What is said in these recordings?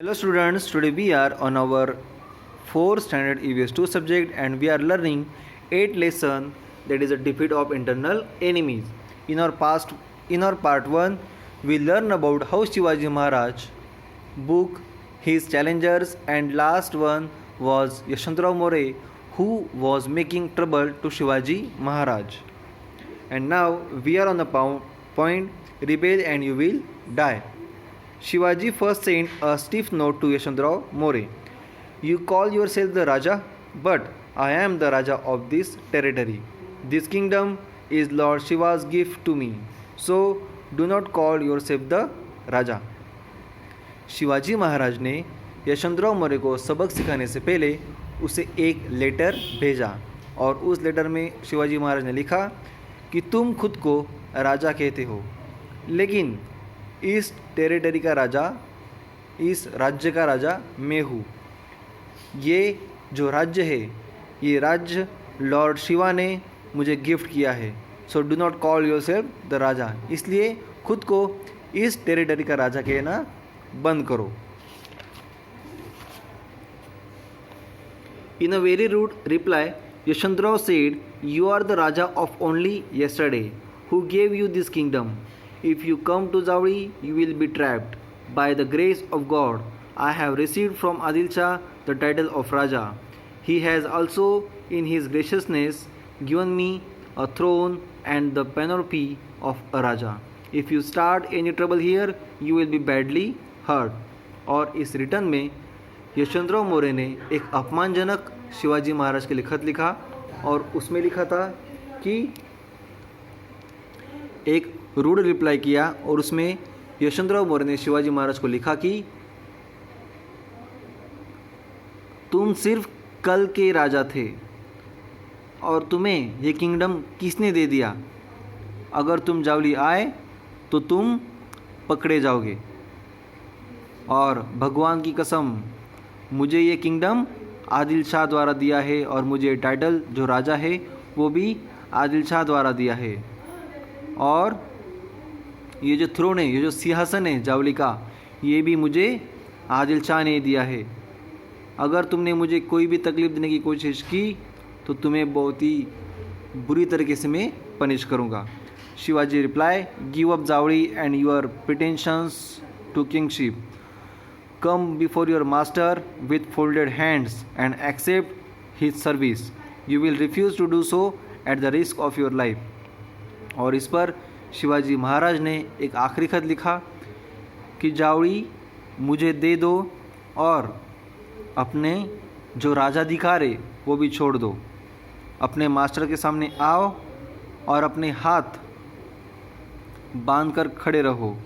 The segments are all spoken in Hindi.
Hello students, today we are on our 4th standard EVS 2 subject and we are learning 8 lesson, that is a defeat of internal enemies. In our part 1 we learn about how Shivaji Maharaj book his challengers, and last one was Yashwantrao More who was making trouble to Shivaji Maharaj. And now we are on the point rebel and you will die. Shivaji first sent a stiff note to Yashwantrao More. You call yourself the Raja, but I am the Raja of this territory. This kingdom is Lord Shiva's gift to me. So do not call yourself the Raja. Shivaji Maharaj ने यशवंतराव मौर्य को सबक सिखाने से पहले उसे एक लेटर भेजा और उस लेटर में शिवाजी महाराज ने लिखा कि तुम खुद को राजा कहते हो, लेकिन इस टेरिटरी का राजा, इस राज्य का राजा मैं हूँ। ये जो राज्य है, ये राज्य लॉर्ड शिवा ने मुझे गिफ्ट किया है। So do not call yourself the raja, इसलिए खुद को इस टेरिटरी का राजा कहना बंद करो। In a very rude reply, Yashwantrao said, "You are the Raja of only yesterday, who gave you this kingdom. If you come to Zawli, you will be trapped. By the grace of God, I have received from Adil Shah the title of Raja. He has also, in his graciousness, given me a throne and the panoply of a Raja. If you start any trouble here, you will be badly hurt." और इस रिटर्न में यशवंतराव मौर्य ने एक अपमानजनक शिवाजी महाराज के लिए खत लिखा और उसमें लिखा था कि एक रूड रिप्लाई किया और उसमें यशवंतराव मौर्य ने शिवाजी महाराज को लिखा कि तुम सिर्फ कल के राजा थे और तुम्हें ये किंगडम किसने दे दिया? अगर तुम जावली आए तो तुम पकड़े जाओगे, और भगवान की कसम मुझे ये किंगडम आदिल शाह द्वारा दिया है और मुझे टाइटल जो राजा है वो भी आदिल शाह द्वारा दिया है, और ये जो थ्रोन है, ये जो सिंहासन है जावली का, ये भी मुझे आदिल शाह ने दिया है। अगर तुमने मुझे कोई भी तकलीफ़ देने की कोशिश की तो तुम्हें बहुत ही बुरी तरीके से मैं पनिश करूँगा। Shivaji reply, give up Javli and your pretensions to kingship. Come before your master with folded hands and accept his service. You will refuse to do so at the risk of your life. और इस पर शिवाजी महाराज ने एक आखिरी खत लिखा कि जावड़ी मुझे दे दो और अपने जो राजाधिकार है वो भी छोड़ दो। अपने मास्टर के सामने आओ और अपने हाथ बांध कर खड़े रहो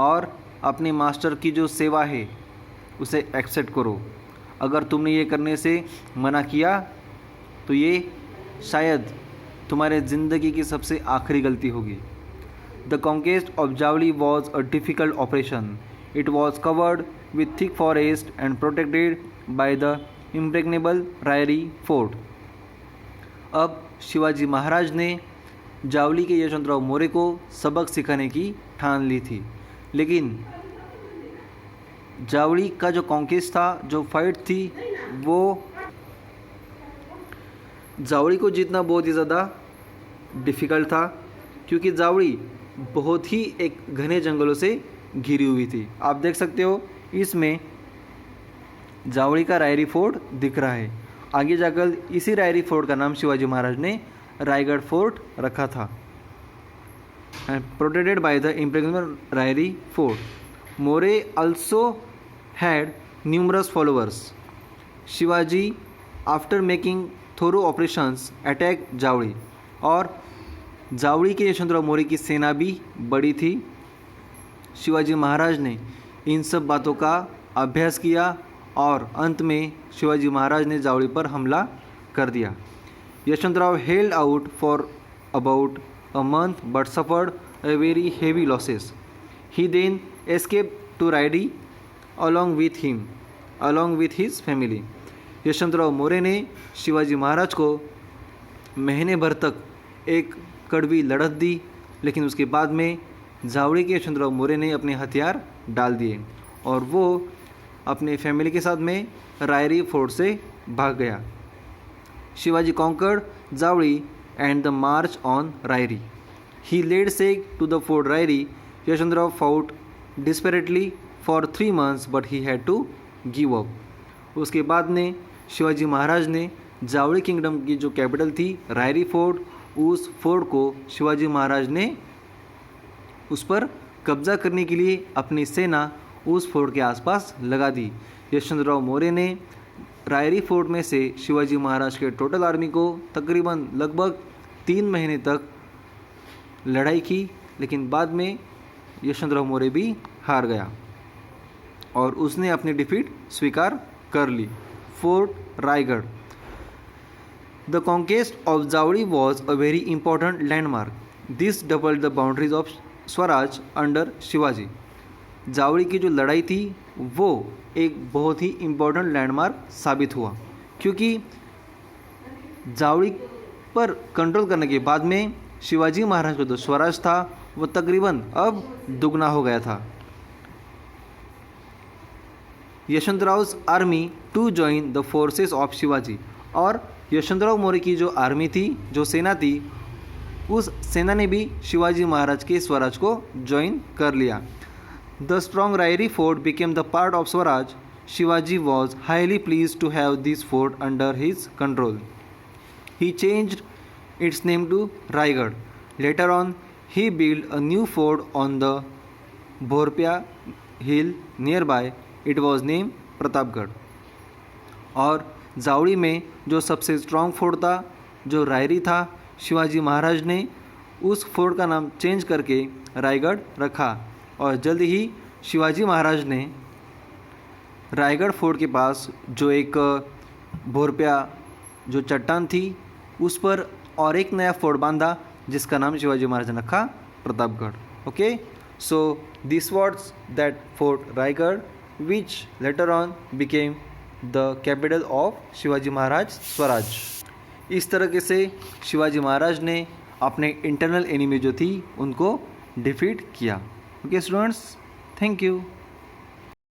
और अपने मास्टर की जो सेवा है उसे एक्सेप्ट करो। अगर तुमने ये करने से मना किया तो ये शायद तुम्हारे ज़िंदगी की सबसे आखिरी गलती होगी। The conquest of Javli was a difficult operation. It was covered with thick forest and protected by the impregnable Rairi fort. अब शिवाजी महाराज ने जावली के यशवंतराव मौर्य को सबक सिखाने की ठान ली थी, लेकिन जावली का जो कॉन्केस्ट था, जो फाइट थी, वो जावली को जीतना बहुत ही ज़्यादा डिफ़िकल्ट था, क्योंकि जावली बहुत ही एक घने जंगलों से घिरी हुई थी। आप देख सकते हो इसमें जावली का रायरी फोर्ट दिख रहा है। आगे जाकर इसी रायरी फोर्ट का नाम शिवाजी महाराज ने रायगढ़ फोर्ट रखा था, protected by the impregnable Rairi fort. More also had numerous followers. Shivaji, after making thorough operations, attacked Jawali, और जावड़ी के यशवंतराव मौर्य की सेना भी बड़ी थी। शिवाजी महाराज ने इन सब बातों का अभ्यास किया और अंत में शिवाजी महाराज ने जावड़ी पर हमला कर दिया। Yashwantrao held out for about a month but suffered a very heavy losses. He then escaped to Rairi along with his family. Yashwantrao Maurya ने शिवाजी महाराज को महीने भर तक एक कड़वी लड़त दी, लेकिन उसके बाद में जावड़ी के यशवंतराव मौर्य ने अपने हथियार डाल दिए और वो अपने फैमिली के साथ में रायरी फोर्ट से भाग गया। Shivaji conquered Javli and the march on Rairi. He led siege to the fort Rairi. Yashwantrao fought desperately for 3 months but he had to give up. उसके बाद में शिवाजी महाराज ने जावली किंगडम की जो कैपिटल थी रायरी फोर्ट, उस फोर्ट को शिवाजी महाराज ने उस पर कब्जा करने के लिए अपनी सेना उस फोर्ट के आसपास लगा दी। यशवंतराव मौर्य ने रायरी फोर्ट में से शिवाजी महाराज के टोटल आर्मी को तकरीबन लगभग 3 महीने तक लड़ाई की, लेकिन बाद में यशवंतराव मौर्य भी हार गया और उसने अपनी डिफीट स्वीकार कर ली। Fort Raigad. The conquest of Javli was a very important landmark. This doubled the boundaries of Swaraj under Shivaji. Javli की जो लड़ाई थी वो एक बहुत ही इम्पोर्टेंट लैंडमार्क साबित हुआ, क्योंकि जावली पर कंट्रोल करने के बाद में शिवाजी महाराज का जो स्वराज था वो तकरीबन अब दुगना हो गया था। Yashwantrao's army to join the forces of Shivaji. और यशवंतराव मौर्य की जो आर्मी थी, जो सेना थी, उस सेना ने भी शिवाजी महाराज के स्वराज को ज्वाइन कर लिया। The strong Rairi fort became the part of Swaraj. Shivaji was highly pleased to have this fort under his control. He changed its name to Raigad. Later on, he built a new fort on the Bhorpia hill nearby. It was named Pratapgarh. और जावली में जो सबसे स्ट्रॉन्ग फोर्ट था, जो रायरी था, शिवाजी महाराज ने उस फोर्ट का नाम चेंज करके रायगढ़ रखा। और जल्द ही शिवाजी महाराज ने रायगढ़ फोर्ट के पास जो एक भोरप्या जो चट्टान थी उस पर और एक नया फोर्ट बांधा, जिसका नाम शिवाजी महाराज ने रखा Pratapgad. Okay, so this was that fort Raigad which later on became the capital of Shivaji Maharaj Swaraj. इस तरीके से शिवाजी महाराज ने अपने इंटरनल एनिमी जो थी उनको डिफीट किया। Okay students, thank you.